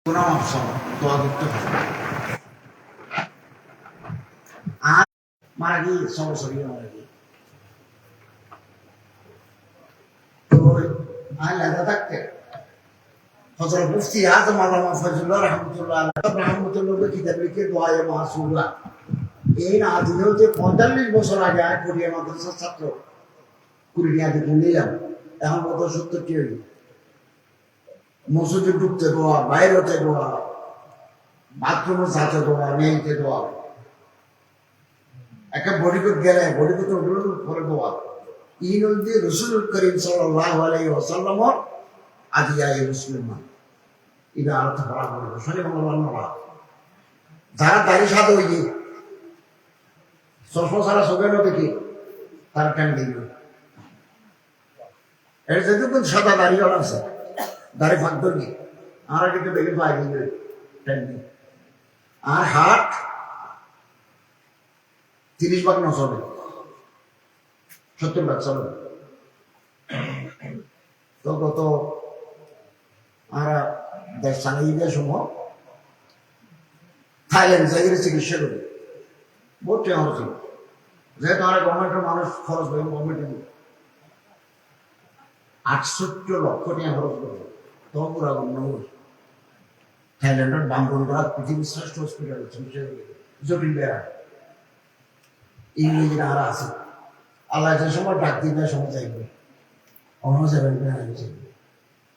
গুনাহ মাফ দোয়া করতে হবে। আর মারা গিয়ে সরাসরি মারা গিয়ে তো আল্লাহ থাকতে হযরত মুফতি আযম আল্লামা ফজলুল্লাহ রাহমাতুল্লাহ কিতাব লিখে দোয়ায়ে মাসুরা এই না আজ হতে 45 বছর আগে আর কোরিয়া মাদ্রাসার ছাত্র কুড়িয়া থেকে নিলাম এখন কত 70 কি হইল মসজিদে ঢুকতে দোয়া বাইরেতে দোয়া বাথরুমে যাতে দোয়া নেইতে দোয়া একটা বডিকোট গেলে বডিকোট পরে দোয়া ইনুল দিয়ে রাসূল করিম সাল্লাল্লাহু আলাইহি ওয়াসাল্লাম আদিয়ায়ে মুসলিমান এটা অর্থ করা হবে শরীর আল্লাহ যারা দাড়ি সাদা হইছে চশমা ছাড়া চোখে না দেখি তার টান দিল এর যেটুকু সাদা দাড়ি আছে দাড়ি ফাঁক ধরি আমরা কিন্তু দেখি পাই টান দিই আর হাট 30 ভাগ না চলে 70 ভাগ চলে তো কত আমরা দেশ চালিয়ে সময় থাইল্যান্ড জায়গায় চিকিৎসা করি বহুত টাকা খরচ হলো যেহেতু আমরা গভর্নমেন্টের মানুষ খরচ করি গভর্নমেন্ট 68 লক্ষ টাকা খরচ করবে তখন পুরা গভর্নমেন্ট থাইল্যান্ডের বাম্বুরা পৃথিবীর শ্রেষ্ঠ হসপিটাল জটিল বেড়া ইংরেজিরা আর আছে আল্লাহ যে সময় ডাক দিবে সময় চাইবে অন্য যাবেন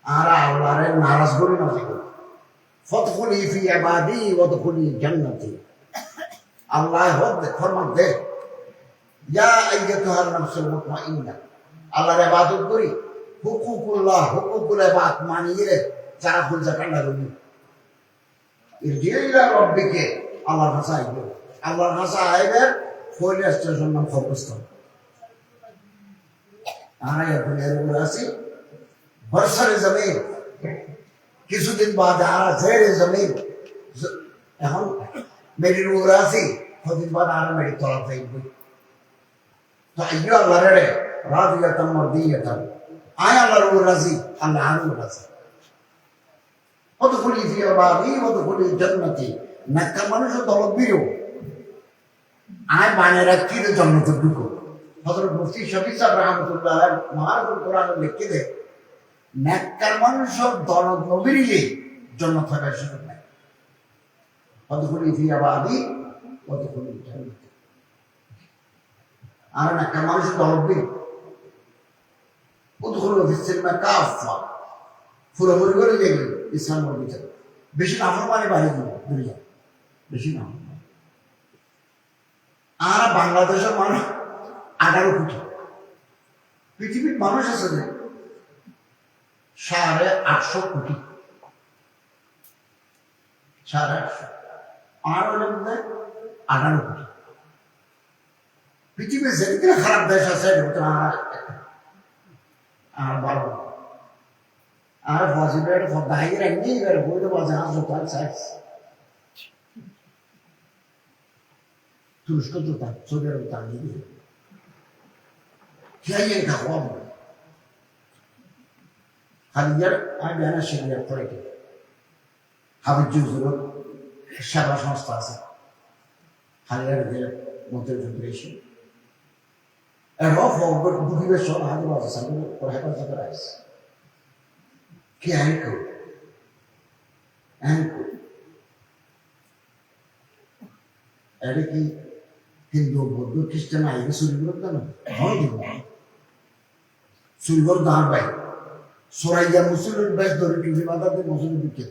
আর আল্লাহরে নারাজ করি না যাইবে ফতখুলি ফি ইবাদি ওয়াদখুলি জান্নাতি আল্লাহ ফরমান দে ইয়া আইয়াতুহান নাফসুল মুতমাইন্না আল্লাহর ইবাদত করি হুকুকুল্লাহ হুকুকুল ইবাদ মানিয়ে যারা খুলজা কান্না করি ইরজিইলা রাব্বিকে আল্লাহর কাছে আইবে আল্লাহর কাছে আইবে ফলে স্টেশন নাম খবরস্থান আর এখন এর উপরে আছি বর্ষার জমিন কিছুদিন বাদে আর জেরে জমিন এখন মেরির উপরে আছি কদিন বাদ আর মেরির তলা থাকবে তো আইয়ো আল্লাহ রে রাদিয়াতাম মারদিয়াতাম আয় আল্লাহর উপর রাজি আল্লাহ আরও রাজি ওদখুলি ফি ইবাদি ওদখুলি জান্নাতি নাকা মানুষের দলত বিরো আয় বানিয়ে রাখছি জান্নাতে ঢুকো হযরত মুফতি শফি সাহেব রাহমাতুল্লাহ মহারুল কোরআন লিখে দে নেককার মানুষের দলত নবীরিলে জান্নাত থাকার সুযোগ নাই ওদখুলি ফি ইবাদি ওদখুলি জান্নাতি আর নেককার মানুষের দলত বিরো ওদখুলু ফি সিলমা কাফা পুরোপুরি করে দেখবে ইসলাম বলতে বেশি নাফরমানি বাড়ি দিল দুনিয়া বেশি না আর বাংলাদেশের মানুষ 18 কোটি পৃথিবীর মানুষ আছে যে 850 কোটি 850 আর ওর মধ্যে 18 কোটি পৃথিবীর যেদিকে খারাপ দেশ আছে আর 12 আর ফজিলের ফদাইয়ের এমনি এবার বইতে বাজে আসো তার সাইজ তুরস্ক তো তার চোখের তার নিয়ে খেয়ে খাওয়া হালিয়ার আমি জানা শিখিয়ে পড়ে হাবিজ জুজুর সেবা সংস্থা আছে হালিয়ার মধ্যে বেশি এর অফ বুকিবের সব হাতে বাজে সামনে পরে হেফাজত রাইস কি অ্যাঙ্কর এটা কি হিন্দু বৌদ্ধ খ্রিস্টান আইকে চুরি করত না চুরি কর দাঁড় পাই সরাইয়া মুসলিমের বেশ ধরে টুপি মাথাতে মুসলিম দিকে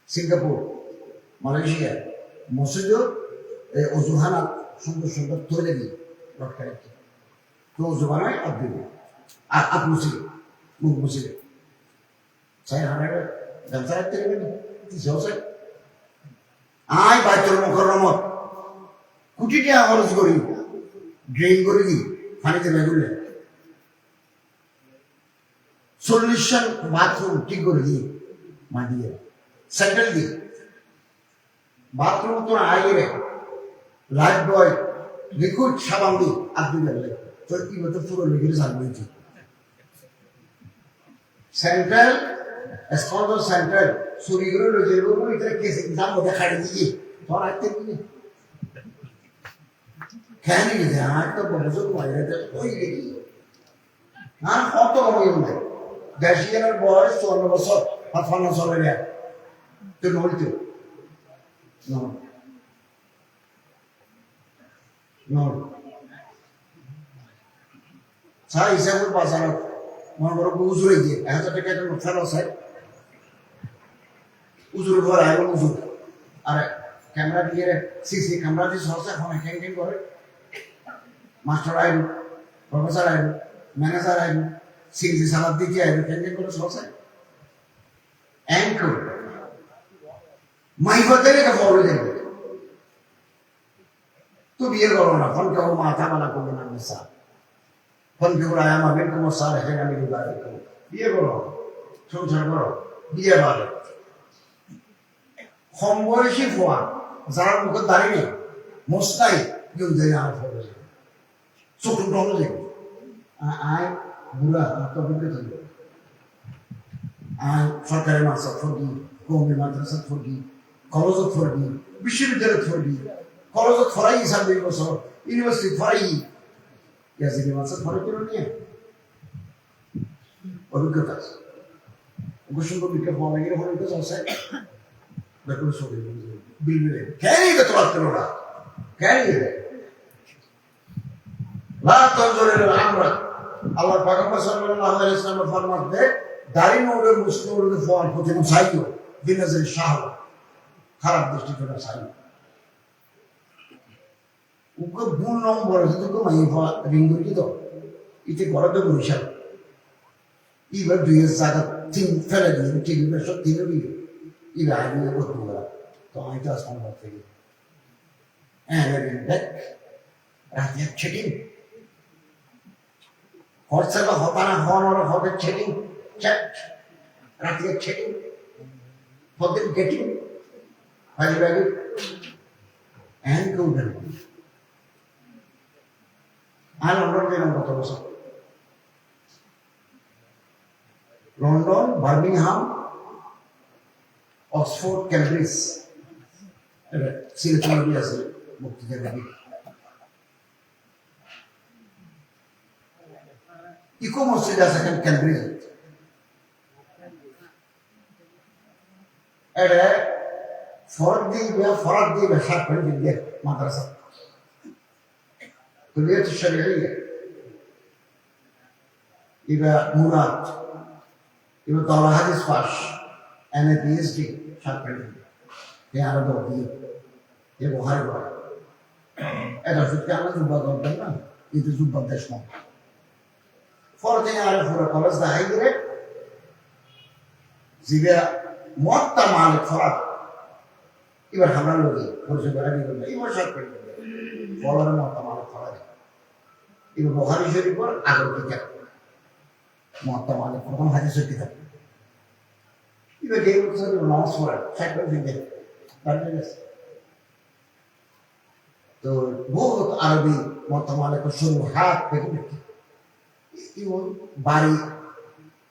সিঙ্গাপুর মালয়েশিয়া মসজিদ অজুহানা সুন্দর সুন্দর তৈরি দিই রটকারে তো অজুহানায় আপনি আর আপ মুসলিম মুখ মুসলিম চাই হানারে ব্যবসা রাখতে গেলেন আয় বাইতুল মুকাররমত কোটি টাকা খরচ করি ড্রেন করে দিই পানিতে বেগুলে 40টা বাথরুম ঠিক করে দিই মাটিয়ে সেন্ট্রাল দিই বাথরুম তো আইরে লাইফ বয় লিকুইড সাবান দিই আপনি লাগলে তো কি মতো পুরো লিখে সারবো সেন্ট্রাল স্পন্সর সেন্টার চুরি করে লই যাইব এটা কেসে দাম দেখাই দিই তোর আইতে কি কেন গেছে আর তো বছর বাইরে ওই দেখি না কত হয়ে উঠে দেশিয়ানের বয়স 54 বছর আর 50 চলে যায় তো নড়িত নড় চা হিসাবে বাজারত মনে করো উজুরে গিয়ে 1000 টাকা একটা ফেরত হয় উজুর ঘর আয় উজুর আর ক্যামেরা দিয়ে সিসি ক্যামেরা দিয়ে সহসা এখন ক্যান্টিন করে মাস্টার আইব প্রফেসর আইব ম্যানেজার আইব সিসি সালাদ দিকে আইব ক্যান্টিন করে সহসা অ্যাঙ্কর মাইফতে রেখে ফলো দেবে তো বিয়ে করো না ফোন কেউ মাথা মানা করবে না মিশা ফোন কেউ আমার বের কুমার স্যার এখানে আমি বিয়ে করো সংসার করো বিয়ে ভালো কম বয়সী ফোয়া যারা মুখে দাঁড়িয়ে মস্তাই কেউ দেয় আমার ফটো ছোট টলো দেখবে আয় বুড়া তো বুঝতে থাকবে আয় সরকারি মাদ্রাসা ফর্গি কৌমি মাদ্রাসা ফর্গি কলেজত ফর্গি বিশ্ববিদ্যালয় ফর্গি কলেজত ফরাই হিসাব 2 বছর ইউনিভার্সিটি ফরাই ইয়াজিদি মাদ্রাসা ফরাই করে নিয়ে অভিজ্ঞতা আছে গোসল বিজ্ঞান হওয়া গেলে অভিজ্ঞতা আছে দেখুন সব বিলবিলে কেন এটা তো রাখতে না কেন এটা লা তানজুরুল আমরা আল্লাহ পাক সাল্লাল্লাহু আলাইহি ওয়াসাল্লাম ফরমাতে দাড়ি মোড়ে মুসলিমদের ফল প্রতি সাইয়ো বিনাজের শাহ খারাপ দৃষ্টিকোণ সাইয়ো উকে 2 নম্বর আছে তো মাইফা রিঙ্গুর কি তো ইতে ঘরতে বরিশাল এবার 2 জায়গা 3 ফেলে দিয়ে ঠিক আছে সব দিনে দিবে এবার আগে করতে পারা তো আমি তো আসলাম থেকে হ্যাঁ দেখ রাতে চেকিং হোয়াটসঅ্যাপে হতানা হওয়ার হবে চেকিং চেক রাতে চেকিং হতে গেটিং ভাই ভাই এন্ড কোডেন আর লন্ডন গেলাম কত বছর London Birmingham Oxford Cambridge select আছে মুক্তিযোদ্ধা ইকো মসজিদ আছে ক্যামব্রিজ এটা ফরাদ দিয়ে সাত করে দিয়ে মাদ্রাসা কুলিয়াত শরীয়্যা এবার মুরাদ এবার দলা হাদিস পাস এমএ পিএইচডি সাত করে দিয়ে আরো দিয়ে এ বহারি বহার এটা সত্যি আমরা জুব্বা করতাম না কিন্তু জুব্বার দেশ না ফরতে আর পুরো কলেজ দেখাই দিলে জিবে মত্তা মালিক ফরাদ এবার আমরা লোকে পরিচয় করা দিয়ে করবে এবার সব করে দেবে ফলরে মত্তা মালিক ফরাদ এবার বহারি শরীফর আগের কিতাব মত্তা মালিক প্রথম হাদিসের কিতাব এবার যে বছর নামাজ পড়ে ষাট করে দিতে তো বহুত আরবি মত্তা মালিক শুরু হাত থেকে এবং বাড়ি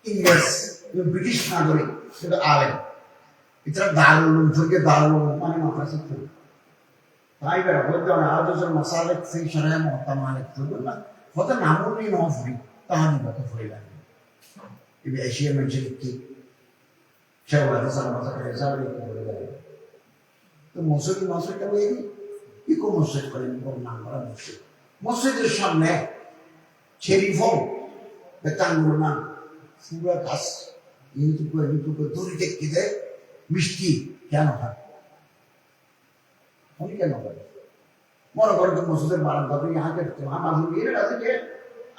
ইংরেজ ব্রিটিশ নাগরিক সেটা আলেন এছাড়া দারুল থেকে দারুল মানে মাদ্রাসা ছিল তাই বেড়া বলতে হবে আর দুজন মাসালেক সেই সরাই মহত্তা মালিক চলবে না হতে নামও নেই নয় ফুরি তাহানি কত ফুরি লাগে এবার এশিয়ার মানুষের কি সেগুলো সারা মাসা করে যাবে বলে যাবে তো মসজিদটা বলে ইকো মসজিদ করেন নাম করা মসজিদ মসজিদের সামনে চেরি ফল বেতাঙ্গুর নাম পুরা গাছ ইউটিউবে দড়ি দেখতে দেয় মিষ্টি কেন হয় আমি কেন হয় মনে করেন তো মসজিদের বারান্দা আপনি यहाँ करते हो हम आदमी ये रहते हैं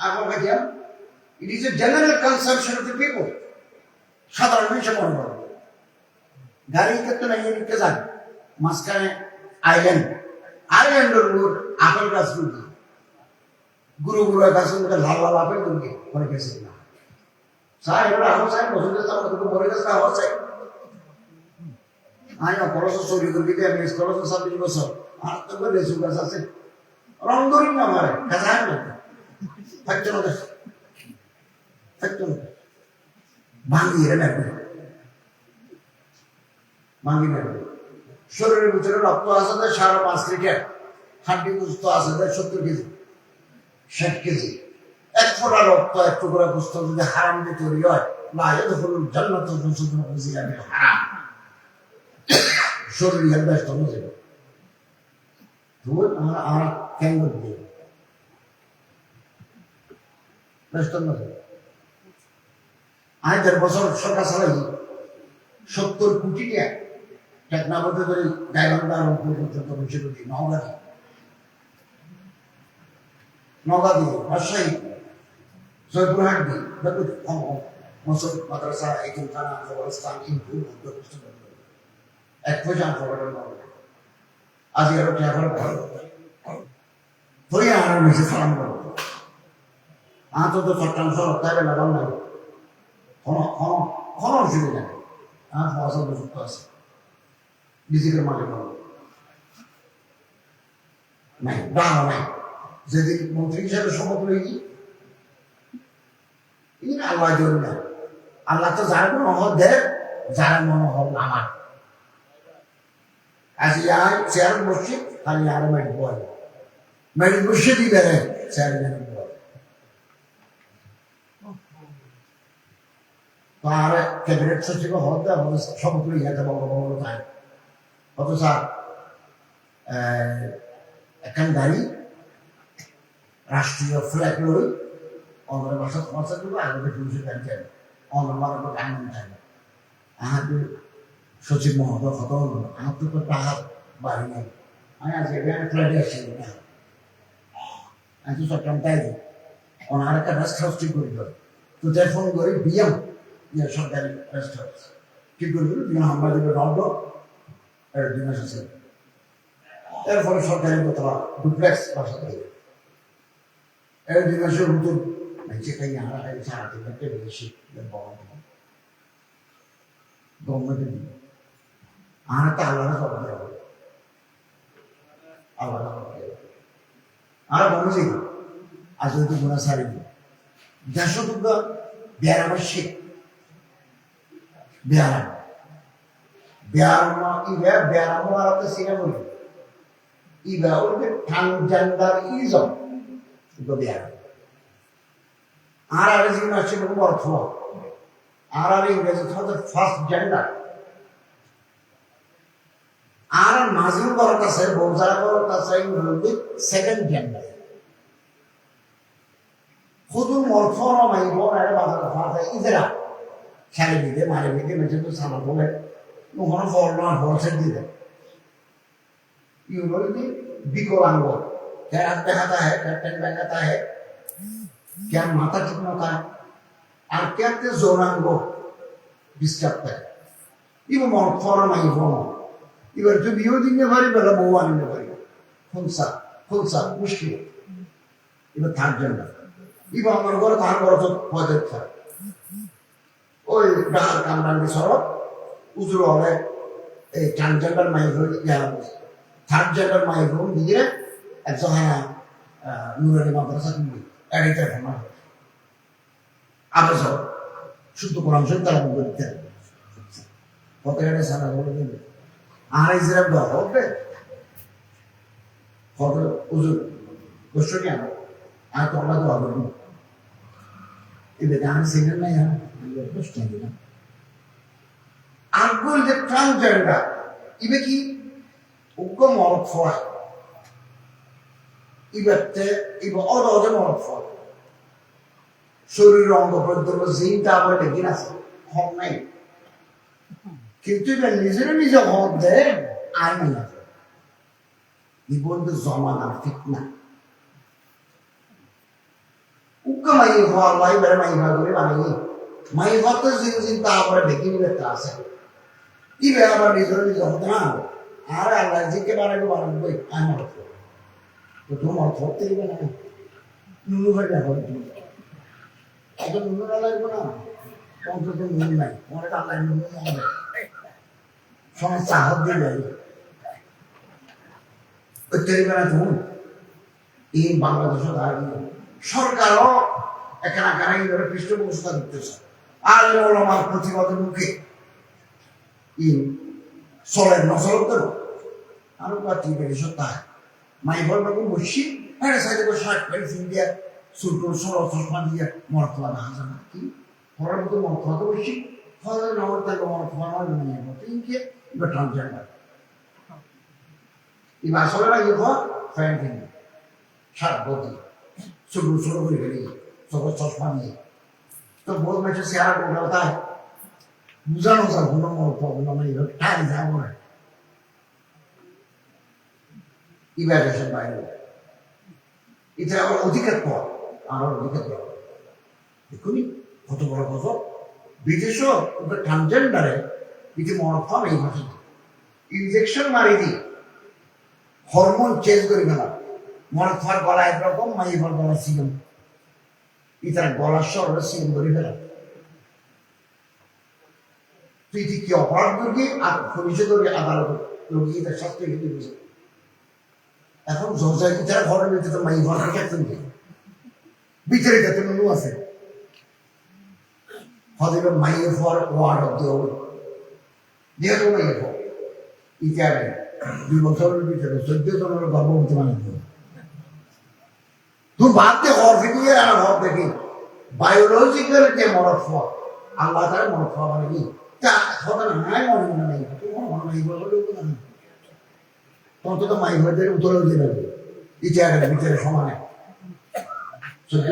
आपको क्या किया it is a general consumption of the people সাধারণ মানুষ মনে করে গাড়ি করতে না এই দিকে যান মাঝখানে আইল্যান্ডের উপর আপেল গাছ রুটি গুরু গাছের মধ্যে লাল লাল আপেল তুলকে পরে গেছে না চাই এবার আমার চাই মসজিদের সামনে দুটো পরে গেছে আমার চাই আমি খরচ চুরি করে দিতে আমি খরচ 26 বছর আর তো রেসু গাছ আছে রং ধরি না মারে কাঁচা না থাকতো না থাকতো না ভাঙিয়ে রাখবে ভাঙি নেবে। শরীরের ভিতরে রক্ত আছে 5.5 লিটার, হাড্ডি গুস্ত আছে 70 কেজি 60 কেজি। 1 ফোঁটা রক্ত 1 টুকরা গুস্ত যদি হারাম দিয়ে তৈরি হয়, না এত হলুন জান্নাত হারাম শরীর ব্যস্ত হয়ে যাবে। আমরা কেন দিই ব্যস্ত না যাবে। আমি 1.5 বছর সরকার চালাই 70 কোটি টাকা টেকনাফতে ধরে গাইবান্ধা রংপুর পর্যন্ত বসে দিই। নগাদি রাজশাহী জয়পুরহাট দিই মসজিদ মাদ্রাসা এখানখানা কবরস্থান কিন্তু 1 পয়সা খবর আজ আরো ট্রাভেল ধরে আমার মেসে সালাম করবো। তো চট্টগ্রাম শহর তাই লাগাম নাই, কোনো অসুবিধা নেই। আমার ফসল যুক্ত আছে বিজেপির মালিক নাই, দাঁড়া নাই। যেদিন মন্ত্রী হিসাবে শপথ লইনি আল্লাহ জন্য না, আল্লাহ তো যার মনোহর দেয়, যার মনোহর আমার। আজ চেয়ার বসছি খালি আর মেডিক বয় মেডিক বসে দিবে চেয়ার বয়। আর ক্যাবিনেট সচিব হওয়ার দেয় শপথ লই যেতে বঙ্গবন্ধু যায়। কত স্যার একখান গাড়ি রাষ্ট্রীয় ফ্ল্যাগ লই অন্ধ্র ভাষা খরচা করবো, আগে পুলিশের গাড়ি চাই অন্ধ্র মারার গান চাই না। আমাকে সচিব মহোদয় কত হলো, আমার তো টাকা বাড়ি নাই। আমি আজকে ফ্লাইটে আসছি না, আমি তো চট্টগ্রাম তাই দিই ওনার একটা রেস্ট হাউস ঠিক করে দেবে। তো তাই ফোন করি বিএম সরকারি রেস্ট হাউস ঠিক করে দিল, বিএম হামলা দিবে রড এর 2 মাস আছে। এরপরে সরকারি কোথাও ডুপ্লেক্স বাসা দেবে, এর 2 মাসের নতুন খাই আমরা সারা দিন একটা বেশি গভর্নমেন্টে দিই। আমরা তো আল্লাহ সব দেওয়া আল্লাহ আর বলছি আজ হয়তো গুণা সারি দিই 150 বেয়ারামের শিখ বেয়ারাম বেয়ারাম আলাদা সিনে বলি ইবা ওদের ট্রান্সজেন্ডার ইজম বেয়ারাম। আর জীবন আসছে অর্থ আর ইংরেজি ফার্স্ট জেন্ডার। আর মাঝির বরত আছে, বৌজারা বরত আছে ইংরেজি সেকেন্ড জেন্ডার। শুধু মর্থ মাইব আরে বাজার ফাঁসে ইজরা খেলে দিতে মারে দিতে মেঝে তো সামা বলে ওখানে ফল ফলসেট দিতে ইউরোপে विकलांग क्या हाथ दिखाता है, क्या पेन लगाता है, क्या माथा चिकनाता है और क्या ते जोरांगो डिस्टर्ब है। इव मन फॉर्म आई हो इवर जो बियो दिन में भरी बला मोवान में भरी खुलसा मुश्किल इव थाक जंदा इव আমার ঘরে ধান বড় তো পদের था ওই ডাল কামরান দি সরব উজুর হলে এই ট্রান্সজেন্ডার মাই হই ইয়া থার্ড জেন্ডার মাই রুম দিয়ে একজন নুরানি মাদ্রাসা তুমি এডিটার ফোন আবার শুদ্ধ কোরআন শরীফ তারা বলতে কত এটা সারা বলে দিবে আর ইসরাব দাও হবে কত উজুর কষ্ট কেন আর তো আমরা দোয়া করব এই গান সিঙ্গেল নাই হ্যাঁ কষ্ট না আর বল যে ট্রান্সজেন্ডার ইবে কি উগ্র মরক ফয় ইবাতে ইবা অদে মরক ফয় শরীর অঙ্গ প্রত্যঙ্গ জিনটা আবার দেখি না হক নাই কিন্তু এটা নিজে হক দেয় আর না নিবন্ধ জমানা ফিতনা উগ্র মাই হওয়া লাই বেড়ে মাই হওয়া করে বানিয়ে মাই হতে জিনটা আবার দেখি নিবে তা আছে ইবে আবার নিজে হতে না আর আল্লাহ জিকে বানাবো বানাবো আমার তো তোমার ধরতে দিবে না নুনু ভাই না হলে এখন নুনু না লাগবে না অন্তত নুন নাই অনেক আল্লাহ নুনু হবে সমস্যা হাত দিয়ে যাবে ওই তৈরি না তুমি এই বাংলাদেশও দাঁড়িয়ে সরকারও এখানে কারাই ধরে পৃষ্ঠপোষকতা দিতেছে আর আমার প্রতিবাদের মুখে solar no solo pero anu pati beri sota mai bol bagu mushi ada saja ko shot beri India surtur solo sosma dia mortla na hazana ki orang itu mortla to mushi father no ta ko mortla na ni ko tinki iba transgender iba solar la yuko fan thing shot body surtur solo beri beri solo sosma dia तो बहुत में से यार को होता है বুঝানো যায় কোনো প্রবলেম নেই টাইম যাবো না ইভ্যালুয়েশন বাইরে এটা আমার অধিকার পর আমার অধিকার পর দেখুনি কত বড় কথা বিদেশও ট্রান্সজেন্ডারে কিছু মনোফর্ম এই ভাষা ইনজেকশন মারি দি হরমোন চেঞ্জ করে গেলাম মনোফর গলা একরকম মাইফর গলা সিএম ইতারা গলার স্বর সিএম ধরে ফেলাম তুই কি অপরাধ করবি আর পুলিশে ধরে আদালত রোগীদের শাস্তি হিসেবে বুঝে এখন জর্জায় বিচার ঘরের ভিতরে তো মাই ঘর ক্যাপ্টেন বিচারে যাতে নুনু আছে হদিল মাইয়ে for word of the world যেহেতু মাইয়ে ফর ইতিহাসে 2 বছরের ভিতরে 14 জনের গর্ভবতী বানিয়ে দিল তুই বাদ দিয়ে ঘর ফিরিয়ে আর ঘর দেখি বায়োলজিক্যাল যে মরফ আল্লাহ তার মরফ মানে কি 자, 저거는 나이 먹는 거 아니고, 또 마이 먹으려고 하는 거. 또 마이 먹으려고 돌아오지는 이제 아가 밑에 서만해. 저기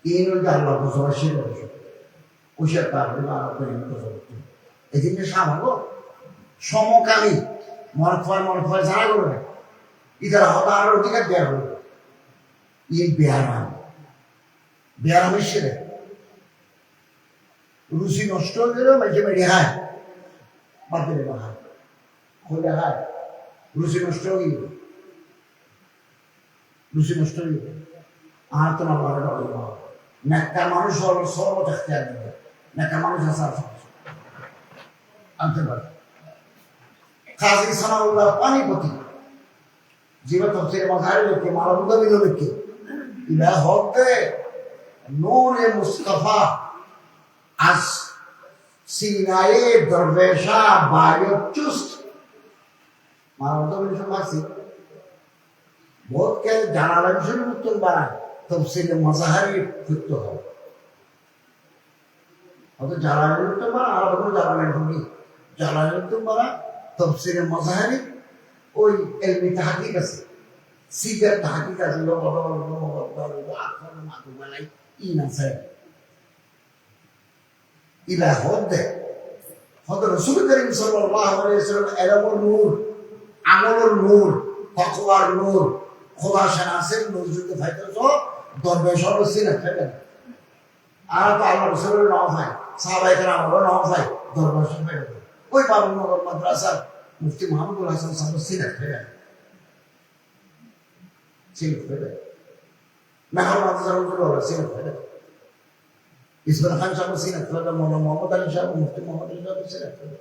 이는 달라고 서로 싫어져. 오셨다 우리가 그런 거 서로. এদিকে সামাগো সমকামী মরফয় জানা করবে ইদারা হতার অধিকার দেওয়া হবে এই বেয়ারাম বেয়ারামের সেরে রুচি নষ্ট হয়ে গেল মাঝে মেরে হায় বাদ দেবে হায় খোলে হায় রুচি নষ্ট হয়ে গেল রুচি নষ্ট হয়ে গেল আর তো না বারোটা হয়ে গেল নেককার মানুষ হলো সর্ব থাকতে আসবে নেককার মানুষ আসার আনতে পারে কাজী সানাউল্লাহ পানিপতি যেটা তফসিরে মাঝারে লিখে মালবুদা মিল লিখে ইলা হতে নূরে মুস্তাফা আস সিনায়ে দরবেশা বায়ুচুস্ত মালবুদা মিল সমাসি বহুত কে জানালা বিষয় মুক্তন বাড়ায় তফসিরে মাঝারে যুক্ত হয় অত জালালের মুক্তন বাড়া আর কোনো জালালের ভূমি জালালের মুক্তন বাড়া তফসিরে মাঝারে ওই এলমি তাহকিক আছে সিগার তাহকিক আছে ইলা হদে হযরত রাসূল করিম সাল্লাল্লাহু আলাইহি ওয়াসাল্লাম এলমুর নূর আমলুর নূর তাকওয়ার নূর খোদা শনাসের নূর যুক্ত ফাইতেছ দরবেশর সিনা ফেলে আর তো আল্লাহ রাসূলের নাম হয় সাহাবায়ে কেরামের নাম হয় দরবেশর ফেলে ওই বাবুনগর মাদ্রাসা মুফতি মাহমুদুল হাসান সাহেব সিলেট ফেলে মেহর মাদ্রাসার হুজুর হলো সিলেট ফেলে ইসমাইল খান সাহেব সিলেট ফেলে মৌলানা মোহাম্মদ আলী সাহেব মুফতি মোহাম্মদ আলী সাহেব সিলেট ফেলে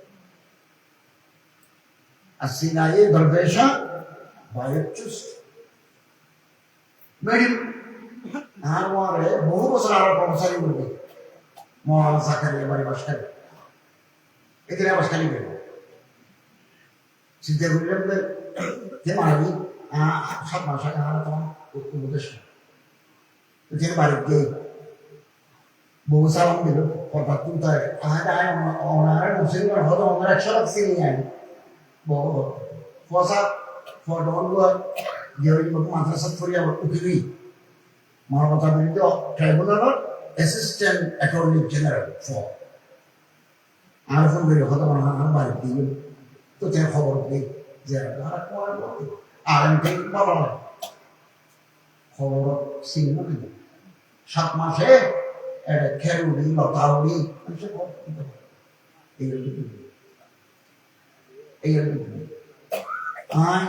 আর সিনায়ে দরবেশা বায়ুচুস মেডিম আর মারে বহু বছর আরো কর্মচারী বলবে মৌলানা জাকারিয়া বাড়ি বাসকারী এখানে বাসকারী বেরো চিন্তা করলাম যে মানবী 7 মাস আগে আমার তোমার উপদেশ যে বাড়িতে বহু সালাম দিল হঠাৎ কিন্তু ওনারা মুসলিম হতো ওনারা 100 লাখ সিনি আনি বহু ফসা ফটোগুলো যে ওই মাদ্রাসা ফরিয়া উকিলি মানবতা বিরুদ্ধে ট্রাইব্যুনালের অ্যাসিস্ট্যান্ট অ্যাটর্নি জেনারেল ফর আর ফোন করে হতো আমার বাড়িতে তো তার খবর নেই যে আর আমি ঠিক বলা খবর সিনেমা নেই 7 মাসে একটা খেরুড়ি লতাউড়ি আমি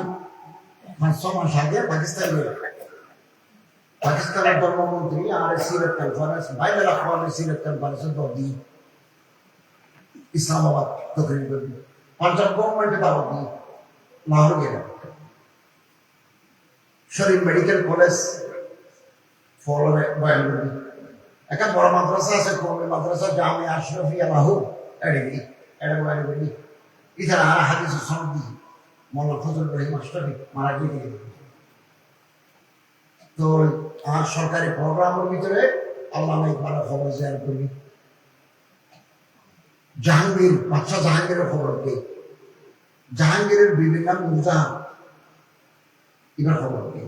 5-6 মাস আগে পাকিস্তানের ধর্মমন্ত্রী আর সিলেট কনফারেন্স বাইরের আখবারের সিলেট কনফারেন্সের দর্দি ইসলামাবাদ তকরির করবি পাঞ্জাব গভর্নমেন্টে দাওয়াত দিয়ে লাহোর গেলাম শরীফ মেডিকেল কলেজ ফলোরে বয়ান করবি একটা বড় মাদ্রাসা আছে কওমি মাদ্রাসা জামিয়া আশরাফিয়া লাহোর এডি এটা বলি এছাড়া আর হাদিস সনদ দি মোল্লা ফজল রহিম আশরাফি মারা গিয়ে তো আর সরকারি প্রোগ্রামের ভিতরে আল্লামা ইকবালের খবর শেয়ার করবি জাহাঙ্গীর বাদশাহ জাহাঙ্গীরের খবর কে জাহাঙ্গীরের বিভিন্ন নুরজাহান এবার খবর কে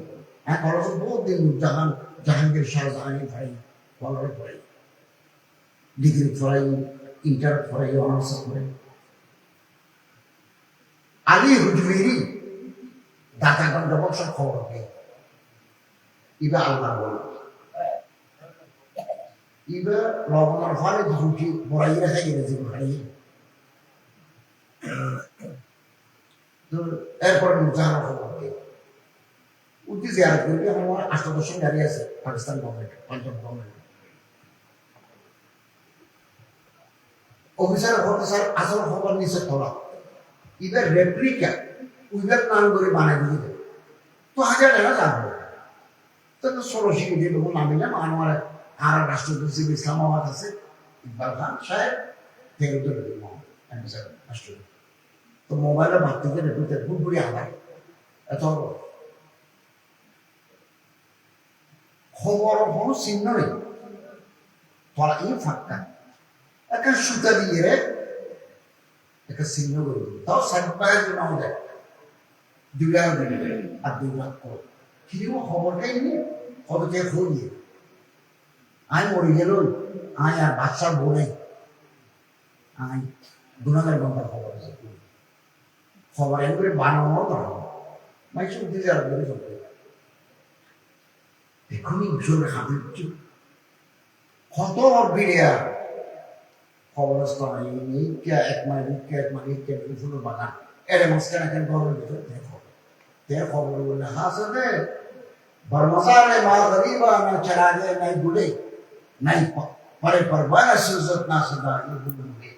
হ্যাঁ খরচ বহুত দিন নুরজাহান জাহাঙ্গীর শাহজাহানি ভাই বলার পরে ডিগ্রি পড়াই ইন্টার পড়াই অনার্স করে আলী হুজুরি দাতাগঞ্জ বংশের খবর কে ইবা আল্লাহ বল ইবা লবণের ফলে ঝুঁকি বড়াই রেখে গেছে ভাই তো এরপর নুরজাহানের খবর কে উদ্দি জিয়ারত করবি আমার 8 গাড়ি আছে Pakistan government Punjab government officer officer আসল খবর নিচে তোলা এবার রেপ্লিকা উইবার নাম করে বানাই দিয়ে দেবে তো 1000 টাকা যাবে তো 16 শিখে দিয়ে দেবো নামিলাম আমার আর রাষ্ট্রপতি সচিব ইসলামাবাদ আছে ইকবাল খান সাহেব থেকে ধরে দেবো রাষ্ট্রপতি তো মোবাইলে ভাবতে রেপুতে পুরোপুরি আদায় এত খবর কোনো চিহ্ন নেই তোলা এই ফাঁকা একটা সুতা দিয়ে একটা চিহ্ন করে দেবে তাও সার্টিফাইড জন্য আমাদের 2 লাখ দিবে আর 2 লাখ করে কিন্তু খবরটাই নিয়ে খবরকে ফোনিয়ে আই মরে গেল আই আর বাচ্চার বোনে আই গুণাগার গঙ্গার খবর আছে খবর এম করে বানানো করা মাইসব দিতে আর করে চলতে এখনই জোর হাতে কত বিড়িয়া খবরস্থান এক মাইল ফুলের বাগান এর মাঝখানে এখন ঘরের ভিতরে দেখো খবর বললে হাসে দে বর্মসারে মা গরিবা না চড়াগে নাই গুলে নাই পরে পরবানা সুজত না সদা ইবুলুগে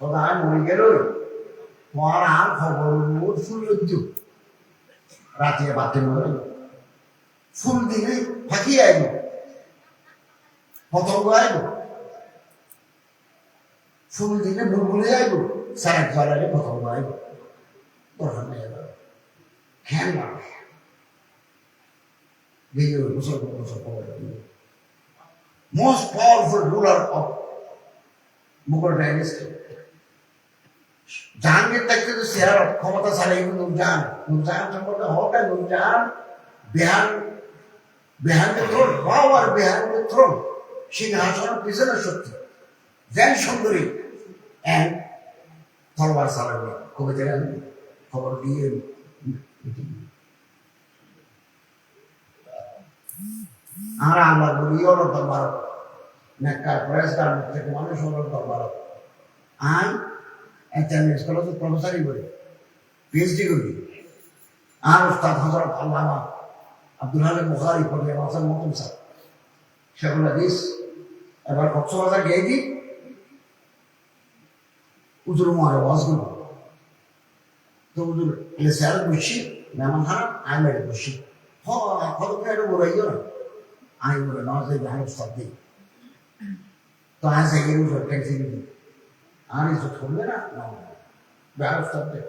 খোদা মরে গেল তোমার আর খবর ফুল লজ্জু রাতে বাতে মরে ফুল দিলে ফাঁকি আইব পতঙ্গ আইব ফুল দিলে বুলবুলে আইব সারা জ্বালালে পতঙ্গ আইব দরকার নেই খেয়াল না most powerful ruler of Mughal dynasty Jahangir থাকতে তো শেয়ার ক্ষমতা ছাড়াই নুরজাহান সম্পর্কে হওয়াটা নুরজাহান বেহানকে থ্রোন পাওয়ার বেহানকে থ্রোন সিংহাসনের পিছনে শক্তি জ্ঞান সুন্দরী অ্যান্ড তলবার চালাবে কবিতা খবর দিয়ে আর আল্লাহ বলি ওর দরবার নেককার প্রয়াসদার মুখ থেকে মানুষ ওর দরবার আই একটা স্কুলে তো প্রফেসরই করি পিএইচডি করি আর উস্তাদ হযরত আল্লামা আব্দুল হালিম বুখারী পড়ে মাসাল মতন স্যার সেগুলো দিস এবার কক্সবাজার গিয়ে দিই উজুর মারে ওয়াজগুলো তো উজুর এলে স্যার বসি মেহমান খারাপ আমি মেরে বসি খবরটা একটু বলাইও না আমি বলে না যে ভালো উস্তাদ দিই তো আজ এগিয়ে উঠে ট্যাক্সি দিই আর কিছু করবে না ভালো উস্তাদ দেয়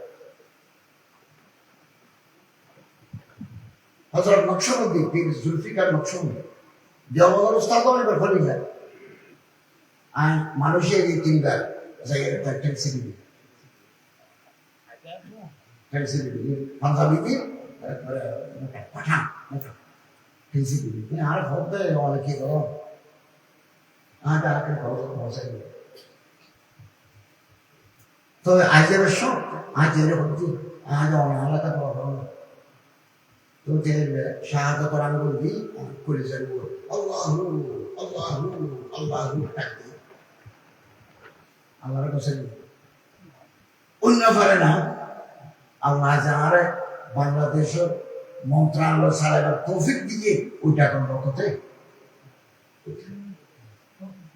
হযরত নকশবন্দি পীর জুলফিকার নকশবন্দি দেওবন্দের উস্তাদ এবার ফলি যায় আর মানুষের এই 3 বার জায়গায় একটা ট্যাক্সি দিবি পাঞ্জাবি দিয়ে পাঠান ট্যাক্সি দিবি আর খবর দেয় অনেকে ধরো আর তাকে খবর পৌঁছাই তবে আজের শখ আজের হচ্ছে আজ অনেক এলাকা পাওয়া তোদের শাহাদত আমি বলবি করে যাই আল্লাহু আল্লাহু আল্লাহু আল্লাহর কাছে অন্য পারে না আল্লাহ যাহারে বাংলাদেশের মন্ত্রণালয় চালাইবার তৌফিক দিয়ে ওইটা কোন রকতে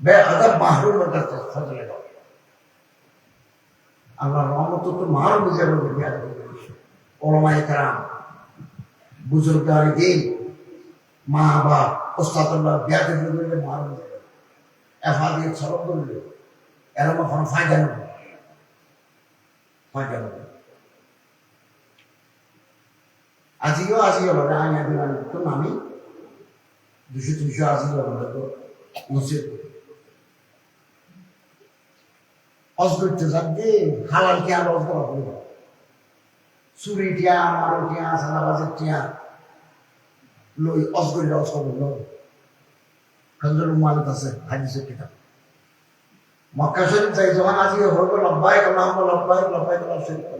বেআদব মাহরুমের কাছে ফজলে দাও আল্লাহর রহমত তো মাহরুম হিসেবে ওলামায়ে কেরাম বুজুর্গার দিন মা বাপ ওস্তাদুল্লাহ বিয়াদের মাহরুম এফাদিয়ে সরব করলে এরকম এখন ফায়দা নেবে আজিও লড়ে আইনা বিমান তো নামি 200-300 আজিও লড়ে তো নসিব অজগরতে যাবে হালাল কে আর অজগর হবে চুরি টিয়া মারো টিয়া সাদাবাজের টিয়া লই অজগরি অজগর লই খানজুর মালিক আছে হাদিসের কিতাব মক্কা শরীফ যাই যখন আজিও হলো লব্বাইক আল্লাহুম্মা লব্বাইক লব্বাইক লা শারীকা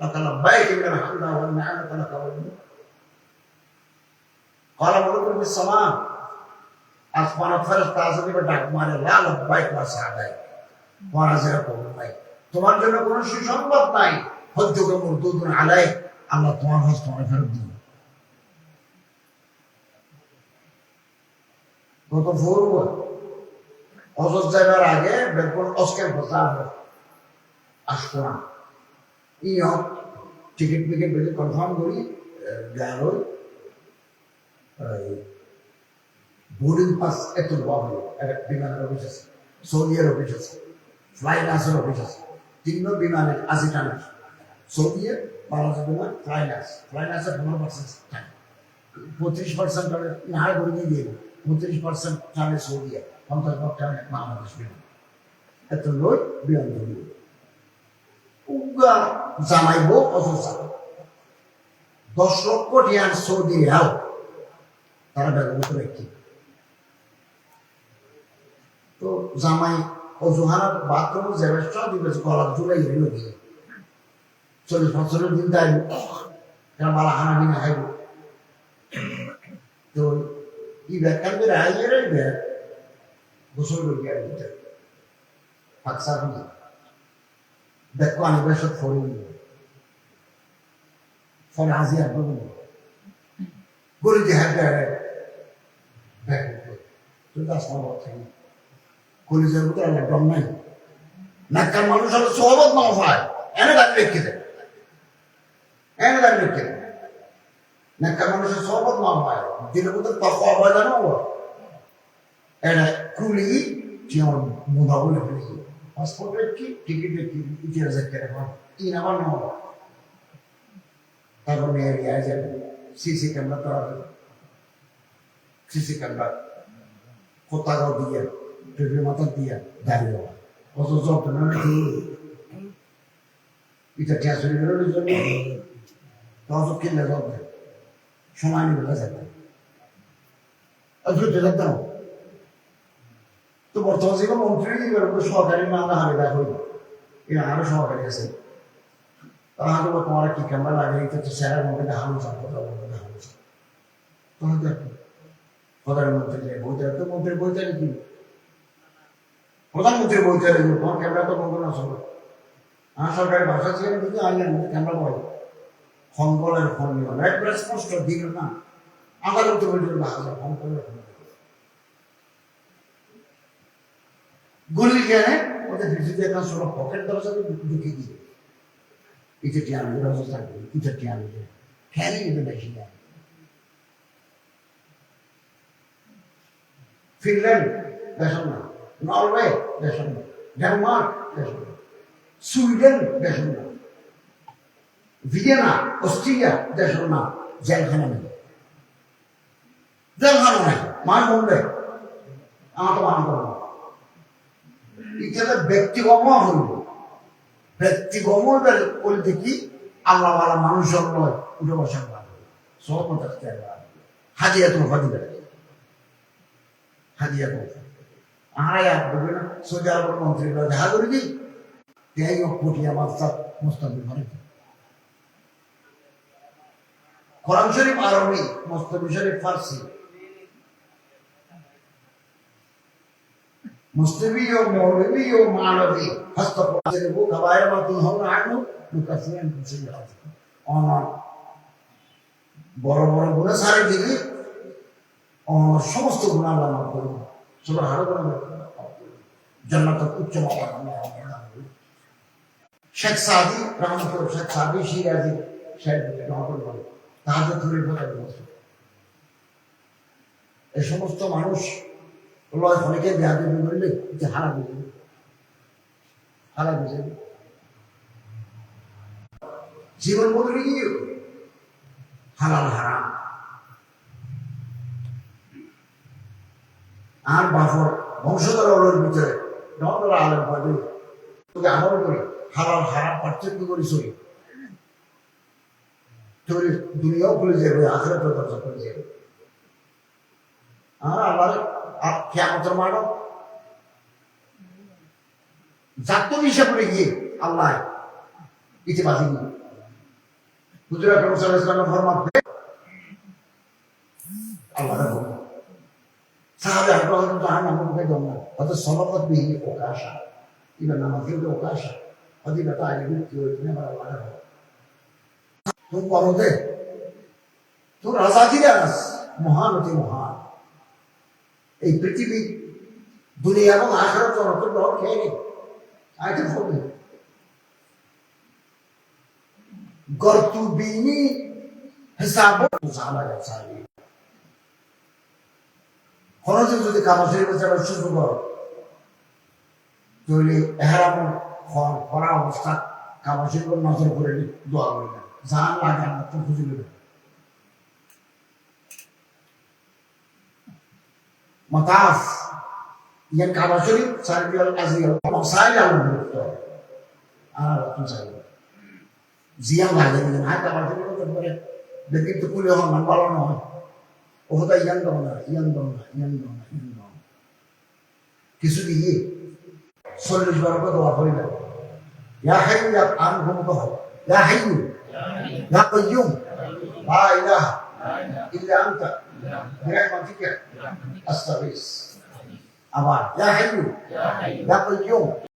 লাক লব্বাইক ইন্নাল হামদা ওয়ান নি'মাতা লাক ওয়াল মুলক ক্বালা মুলকুন ফিস সামা আসমানের ফেরেশতা আসবে ডাক মারে লা লব্বাইক লা সাদাইক ওয়ারাজা কবুল নাই তোমার জন্য কোনো সুসংবাদ নাই হজ্জুকা মুরদুদুন আলাইক আল্লাহ তোমার হজ তোমার ফেরত দিবে কত ফরব হজত যাবার আগে বেরপর অস্কার প্রচার আসতো না ইয় টিকিট মিকেট বেশি কনফার্ম করি গেল বোর্ডিং পাস এত বাবু একটা বিমানের অফিস আছে সৌদিয়ার অফিস আছে ফ্লাইনাসের অফিস আছে তিনও বিমানের 80 টান সৌদিয়া বাংলাদেশ বিমান ফ্লাইনাসের 15% টান 35% টানে না করে দিয়ে 35% টানে সৌদিয়া 50% টানে বাংলাদেশ বিমান এত লোক বিমান ধরবে উগা জামাইব অথচ 10 লক্ষ টিয়ার সৌদি রিয়াল তারা ব্যবহার করে কি তো জামাই অজুহানা বাথরুম যাবে সব দিবে গলা জুলাই গেল দিয়ে 40 দিন তাই মালা হানা নিয়ে খাইব তো ই ব্যাখ্যান করে আইয়ে রইবে গোসল করিয়া দিতে ফাঁকসা হয়ে দেখো আমি বেশক ফরি ফলে আজি আর বলবো গড়ি দিয়ে হাঁটে দেখো তুই তো আসলাম থাকি কলিজের মতো আমার দম নাই নাকার মানুষ হলে সহবত না হয় এনে দাঁড়িয়ে রেখে দেয় নাকার মানুষের সহবত না হয় দিনের মতো তফ হয় জানো এটা কুলি যে আমার মোদা বলে ফেলেছি পাসপোর্টের কি টিকিটের কি ইতিহাসের কেটে তিন আবার না হওয়া তারপর মেয়ের ইয়ে যাবে সিসি ক্যামেরা তো সিসি ক্যামেরা কোথাও দিয়ে টিভির মাথা দিয়ে দাঁড়িয়ে হওয়া অত যত্ন এটা ট্যাঁচুরি বেরোনোর জন্য তত কিনলে যত্ন সময় নিবে যাবে দ্রুত যেতাম তো বর্তমান যে মন্ত্রী সহকারী মামলা হারে দেখা হইল এরা আরো সহকারী আছে তারা হয়তো তোমার কি ক্যামেরা লাগে তো স্যারের মধ্যে দেখানো চান কোথাও মধ্যে দেখানো চান তখন দেখো প্রধানমন্ত্রী বইতে তো মন্ত্রীর বইতে কি প্রধানমন্ত্রীর বইতে তোমার ক্যামেরা তো বন্ধ না চলো আমার সরকারি ভাষা ছিল কিন্তু আইনের মধ্যে ক্যামেরা বলে ফোন কলের ফোন নিল না একবার স্পষ্ট দিল না আমার উত্তর বলছিল না ফোন কলের ফোন গুলি কেনে ওদের ভিজিতে একটা ছোট পকেট দরজা ঢুকে দিয়ে এটা টিয়ানো দরজা থাকবে এটা টিয়ানো খেয়ালি নিতে বেশি না ফিনল্যান্ড দেশ না নরওয়ে দেশ না ডেনমার্ক দেশ না সুইডেন দেশ না ভিয়েনা অস্ট্রিয়া দেশ না জেলখানা নেই জেলখানা নাই মান বলবে আমার তো মান করবো এটা ব্যক্তিগম হইব ব্যক্তিগম বলতে কি আল্লাহ ওয়ালা মানুষের নয় উঠে বসার সব হাজিয়া তোমার হাজিরা হাজিয়া করতে আয় বলবে না সৌদি আরবের মন্ত্রীরা দেখা করে দিই তাই কোটি আমার সাথ মুস্তাফি ঘরে কোরআন শরীফ আরবি মুস্তাফি শরীফ ফার্সি মুস্তাফি ও মৌলভী ও মানবী হস্তপদের বুক হওয়ার মতো হল আনু লুকাসিয়ান কিছু আছে অনর বড় বড় গুণা সারে দিকে সমস্ত গুণা আল্লাহ মাফ করুন সবার হারো গুণা জান্নাত উচ্চ মাকাম শেখ সাদি রহমতুল্লাহ শেখ সাদি শিরাজি শেখ রহমতুল্লাহ তাহাজ্জুদ ধরে বলে এই সমস্ত মানুষ লয় অনেকে দেয়া দেবে বললে যে হারা বুঝে জীবন বদলে গিয়ে হালাল হারাম আর বাফর বংশধর ওর ভিতরে নরা আলেম পাবে তোকে আমল করি হালাল হারাম পার্থক্য করি চলি তোর দুনিয়াও খুলে যাবে আখেরাতেও দরজা খুলে যাবে আর আল্লাহ কিয়ামতের মাঠও জাতীয় হিসাব করে গিয়ে আল্লাহ ইতি বাজি নিয়ে হুজুর আকরাম সাল্লাল্লাহু আলাইহি ওয়াসাল্লাম ফরমান আল্লাহ রাব্বুল সাহাবে আকরাম জাহান্নাম মুখে দমনা অত সবাবত বিহি ওকাশা ইবা নামাজের ওকাশা অদিবা তাইবির কি হইছে আমার আল্লাহ রাব্বুল তুই পরদে তুই রাজা জিরাস মহান অতি মহান এই পৃথিবী দুনিয়া এবং আখিরাত অত বড় খেয়ে নেই আইতে ফোনে গর্তু বিনি হিসাব জানা যাচ্ছে খরচ যদি কামাশের বেচারা শুরু করো তাহলে এহারাম করা অবস্থা কামাশের উপর নজর করে দোয়া করে না জান লাগে না তো খুঁজে নেবে মাতাফ yang kamasuri sarbial azil ngomong saya begitu tuh saya ziang lagi dengan ada kamasuri itu terbuat begitu kuliah orang balon orang oh dah yang dong kisu diye solis berapa doa boleh ya hayyu ya anhum doa ya hayyu ya qayyum la ilaha illa anta birahmatika astaghfir aman ya hayyu ya qayyum